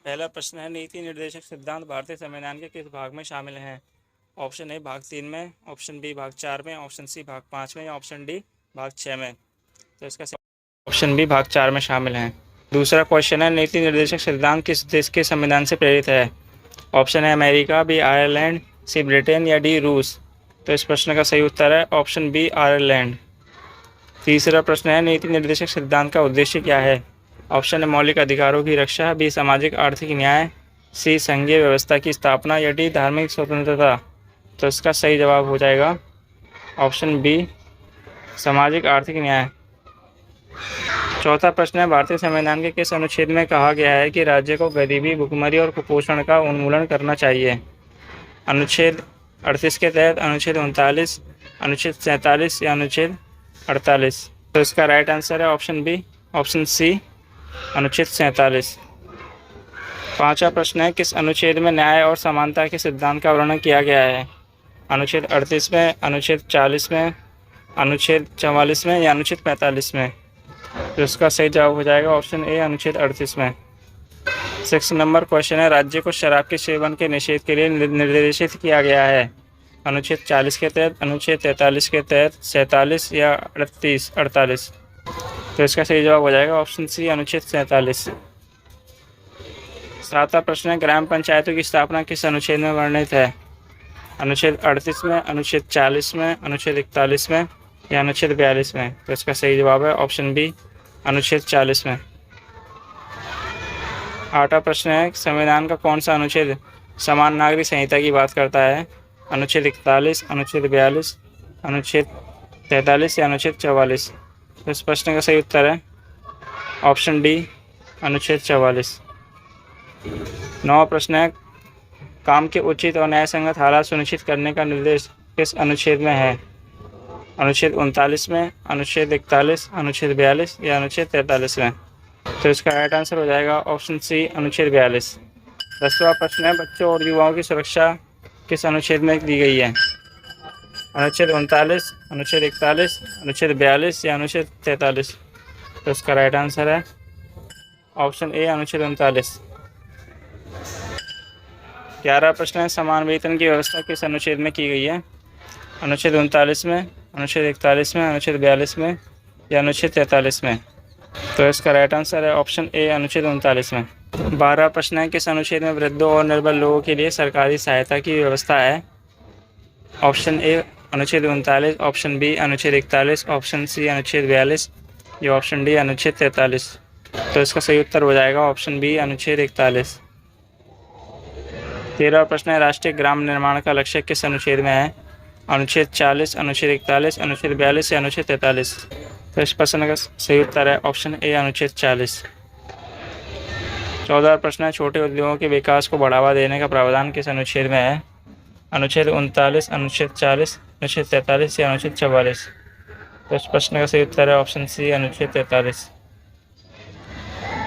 पहला प्रश्न है, नीति निर्देशक सिद्धांत भारतीय संविधान के किस भाग में शामिल हैं? ऑप्शन ए भाग 3 में, ऑप्शन बी भाग 4 में, ऑप्शन सी भाग 5 में या ऑप्शन डी भाग 6 में। तो इसका ऑप्शन बी भाग 4 में शामिल हैं। दूसरा क्वेश्चन है, नीति निर्देशक सिद्धांत किस देश के संविधान से प्रेरित है? ऑप्शन है अमेरिका, बी आयरलैंड, सी ब्रिटेन या डी रूस। तो इस प्रश्न का सही उत्तर है ऑप्शन बी आयरलैंड। तीसरा प्रश्न है, नीति निर्देशक सिद्धांत का उद्देश्य क्या है? ऑप्शन है मौलिक अधिकारों की रक्षा, बी सामाजिक आर्थिक न्याय, सी संघीय व्यवस्था की स्थापना या डी धार्मिक स्वतंत्रता। तो इसका सही जवाब हो जाएगा ऑप्शन बी सामाजिक आर्थिक न्याय। चौथा प्रश्न है, भारतीय संविधान के किस अनुच्छेद में कहा गया है कि राज्य को गरीबी, भुखमरी और कुपोषण का उन्मूलन करना चाहिए? अनुच्छेद 38 के तहत, अनुच्छेद 39, अनुच्छेद 47 या अनुच्छेद 48। तो इसका राइट आंसर है ऑप्शन बी, ऑप्शन सी, अनुच्छेद 47। पांचवा प्रश्न है, किस अनुच्छेद में न्याय और समानता के सिद्धांत का वर्णन किया गया है? अनुच्छेद 38 में, अनुच्छेद 40 में, अनुच्छेद 44 में या अनुच्छेद 45 में। तो इसका सही जवाब हो जाएगा ऑप्शन ए, अनुच्छेद 38 में। 6 नंबर क्वेश्चन है, राज्य को शराब के सेवन के निषेध के लिए निर्देशित किया गया है? अनुच्छेद 40 के तहत, अनुच्छेद 43 के तहत, 47 या 48। तो इसका सही जवाब हो जाएगा ऑप्शन सी, अनुच्छेद 47। 7वां प्रश्न है, ग्राम पंचायतों की स्थापना किस अनुच्छेद में वर्णित है? अनुच्छेद 38 में, अनुच्छेद 40 में, अनुच्छेद 41 में या अनुच्छेद 42 में। तो इसका सही जवाब है ऑप्शन बी, अनुच्छेद 40 में। 8वां प्रश्न है, संविधान का कौन सा अनुच्छेद समान नागरिक संहिता की बात करता है? अनुच्छेद 41, अनुच्छेद 42, अनुच्छेद 43 या अनुच्छेद 44। तो इस प्रश्न का सही उत्तर है ऑप्शन डी, अनुच्छेद 44। 9वां प्रश्न है, काम के उचित और न्यायसंगत हालात सुनिश्चित करने का निर्देश किस अनुच्छेद में है? अनुच्छेद 39 में, अनुच्छेद 41, अनुच्छेद 42 या अनुच्छेद 43 में। तो इसका राइट आंसर हो जाएगा ऑप्शन सी, अनुच्छेद 42। 10वां प्रश्न है, बच्चों और युवाओं की सुरक्षा किस अनुच्छेद में दी गई है? अनुच्छेद 39, अनुच्छेद 41, अनुच्छेद 42 या अनुच्छेद 43। तो इसका राइट आंसर है ऑप्शन ए, अनुच्छेद 39। 11वां प्रश्न है, समान वेतन की व्यवस्था किस अनुच्छेद में की गई है? अनुच्छेद 39 में, अनुच्छेद 41 में, अनुच्छेद 42 में या अनुच्छेद 43 में। तो इसका राइट आंसर है ऑप्शन ए, अनुच्छेद 39 में। 12वां प्रश्न है, किस अनुच्छेद में वृद्धों और निर्बल लोगों के लिए सरकारी सहायता की व्यवस्था है? ऑप्शन ए, अनुच्छेद 39, ऑप्शन बी, अनुच्छेद 41, ऑप्शन सी, अनुच्छेद 42 या ऑप्शन डी, अनुच्छेद 43। तो इसका सही उत्तर हो जाएगा ऑप्शन बी, अनुच्छेद 41। 13वां प्रश्न है, राष्ट्रीय ग्राम निर्माण का लक्ष्य किस अनुच्छेद में है? अनुच्छेद 40, अनुच्छेद 41, अनुच्छेद 42 या अनुच्छेद 43। तो इस प्रश्न का सही उत्तर है ऑप्शन ए, अनुच्छेद 40। 14वां प्रश्न है, छोटे उद्योगों के विकास को बढ़ावा देने का प्रावधान किस अनुच्छेद में है? अनुच्छेद 39, अनुच्छेद 40, अनुच्छेद 43 या अनुच्छेद 44। तो इस प्रश्न का सही उत्तर है ऑप्शन सी, अनुच्छेद 43।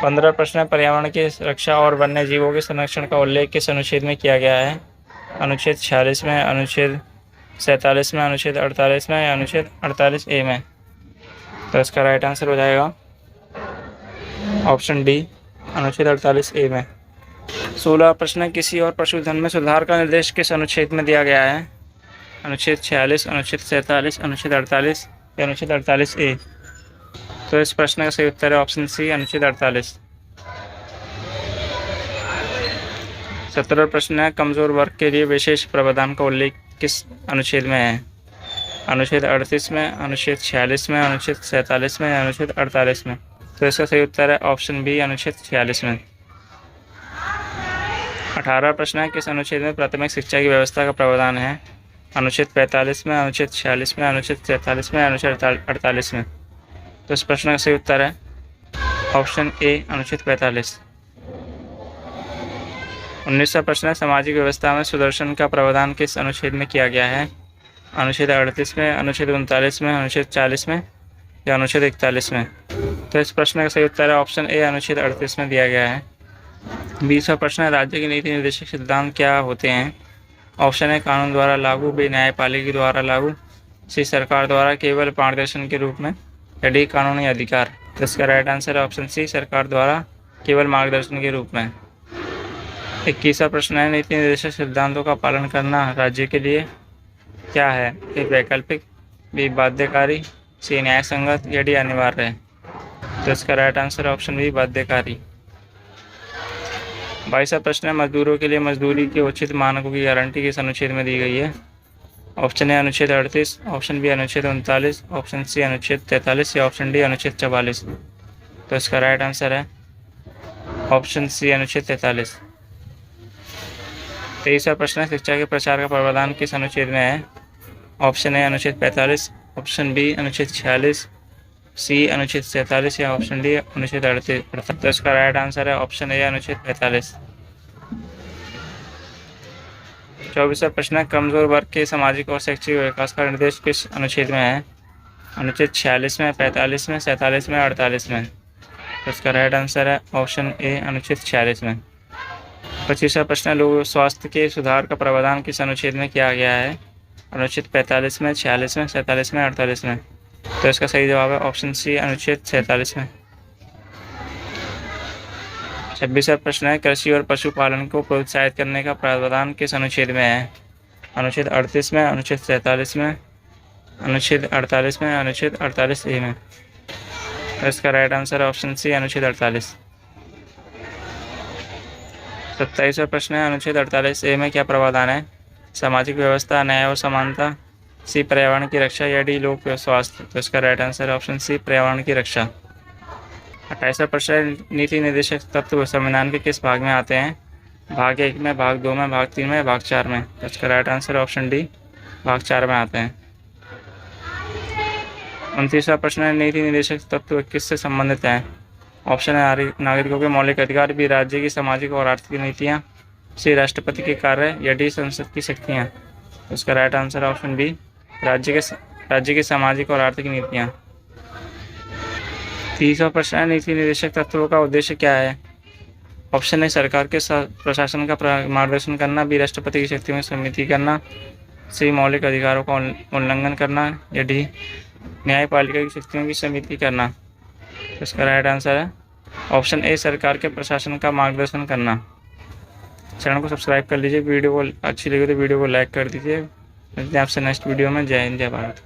15वां प्रश्न है, पर्यावरण की रक्षा और वन्य जीवों के संरक्षण का उल्लेख किस अनुच्छेद में किया गया है? अनुच्छेद 46 में, अनुच्छेद 47 में, अनुच्छेद 48 में या अनुच्छेद 48A में। तो इसका राइट आंसर हो जाएगा ऑप्शन डी, अनुच्छेद 48A में। 16वां प्रश्न है, किसी और पशुधन में सुधार का निर्देश किस अनुच्छेद में दिया गया है? अनुच्छेद 46, अनुच्छेद 47, अनुच्छेद 48 या अनुच्छेद 48A। तो इस प्रश्न का सही उत्तर है ऑप्शन सी, अनुच्छेद 48। 17वां प्रश्न है, कमजोर वर्ग के लिए विशेष प्रावधान का उल्लेख किस अनुच्छेद में है? अनुच्छेद 38 में, अनुच्छेद 46 में, अनुच्छेद 47 में या अनुच्छेद 48 में। तो इसका सही उत्तर है ऑप्शन बी, अनुच्छेद 46 में। 18वां प्रश्न है, किस अनुच्छेद में प्राथमिक शिक्षा की व्यवस्था का प्रावधान है? अनुच्छेद 45 में, अनुच्छेद 46 में, अनुच्छेद 43 में, अनुच्छेद 48 में। तो इस प्रश्न का सही उत्तर है ऑप्शन ए, अनुच्छेद 45। 19वां प्रश्न है, सामाजिक व्यवस्था में सुदर्शन का प्रावधान किस अनुच्छेद में किया गया है? अनुच्छेद 38 में, अनुच्छेद 39 में, अनुच्छेद 40 में या अनुच्छेद 41 में। तो इस प्रश्न का सही उत्तर है ऑप्शन ए, अनुच्छेद 38 में दिया गया है। 20वां प्रश्न है, राज्य के नीति निर्देशक सिद्धांत क्या होते हैं? ऑप्शन है कानून द्वारा लागू, बी न्यायपालिका द्वारा लागू, सी सरकार द्वारा केवल मार्गदर्शन के रूप में या डी कानूनी अधिकार। तो इसका राइट आंसर है ऑप्शन सी, सरकार द्वारा केवल मार्गदर्शन के रूप में। 21वां प्रश्न है, नीति निर्देशक सिद्धांतों का पालन करना राज्य के लिए क्या है? ए वैकल्पिक, बी बाध्यकारी, सी न्याय संगत या डी अनिवार्य है। तो इसका राइट आंसर है ऑप्शन बी बाध्यकारी। 22वां प्रश्न है, मजदूरों के लिए मजदूरी के उचित मानकों की गारंटी किस अनुच्छेद में दी गई है? ऑप्शन ए अनुच्छेद 38, ऑप्शन बी अनुच्छेद 39, ऑप्शन सी अनुच्छेद 43 या ऑप्शन डी अनुच्छेद 44। तो इसका राइट आंसर है ऑप्शन सी अनुच्छेद 43। 23वां प्रश्न है, शिक्षा के प्रचार का प्रावधान किस अनुच्छेद में है? ऑप्शन ए अनुच्छेद 45, ऑप्शन बी अनुच्छेद 46, सी अनुच्छेद 47 या ऑप्शन डी अनुच्छेद 38। तो इसका राइट आंसर है ऑप्शन ए अनुच्छेद 45। 24वां प्रश्न है, कमजोर वर्ग के सामाजिक और शैक्षिक विकास का निर्देश किस अनुच्छेद में है? अनुच्छेद 46 में, 45 में, 47 में, 48 में। तो इसका राइट आंसर है ऑप्शन ए अनुच्छेद 46 में। 25वां प्रश्न है, लोक स्वास्थ्य के सुधार का प्रावधान किस अनुच्छेद में किया गया है? अनुच्छेद 45 में, 46 में, 47 में, 48 में। तो इसका सही जवाब है ऑप्शन सी अनुच्छेद 47 में। 26वां प्रश्न है, कृषि और पशुपालन को प्रोत्साहित करने का प्रावधान किस अनुच्छेद में है? अनुच्छेद 38 में, अनुच्छेद 47 में, अनुच्छेद 48 में, अनुच्छेद 48A में। तो इसका राइट आंसर है ऑप्शन सी अनुच्छेद 48। 27वां प्रश्न है, अनुच्छेद 48A में क्या प्रावधान है? सामाजिक व्यवस्था, न्याय और समानता, सी पर्यावरण की रक्षा या डी लोक स्वास्थ्य। तो इसका राइट आंसर है ऑप्शन सी पर्यावरण की रक्षा। 28वां प्रश्न है, नीति निर्देशक तत्व संविधान के किस भाग में आते हैं? भाग 1 में, भाग 2 में, भाग 3 में, भाग 4 में। तो इसका राइट आंसर है ऑप्शन डी भाग 4 में आते हैं। 29वां प्रश्न है, नीति निर्देशक तत्व किससे संबंधित हैं? ऑप्शन है नागरिकों के मौलिक अधिकार, बी राज्य की सामाजिक और आर्थिक नीतियाँ, सी राष्ट्रपति के कार्य या डी संसद की शक्तियाँ। तो इसका राइट आंसर है ऑप्शन बी राज्य की सामाजिक और आर्थिक नीतियाँ। 30वां प्रश्न है, नीति निर्देशक तत्वों का उद्देश्य क्या है? ऑप्शन है सरकार के प्रशासन का मार्गदर्शन करना, बी राष्ट्रपति की शक्तियों में समिति करना, सी मौलिक अधिकारों का उल्लंघन करना या डी न्यायपालिका की शक्तियों की समिति करना। तो इसका राइट आंसर है ऑप्शन ए सरकार के प्रशासन का मार्गदर्शन करना। चैनल को सब्सक्राइब कर लीजिए, वीडियो को अच्छी लगी तो वीडियो को लाइक कर दीजिए। मिलते हैं आपसे नेक्स्ट वीडियो में। जय हिंद, जय भारत।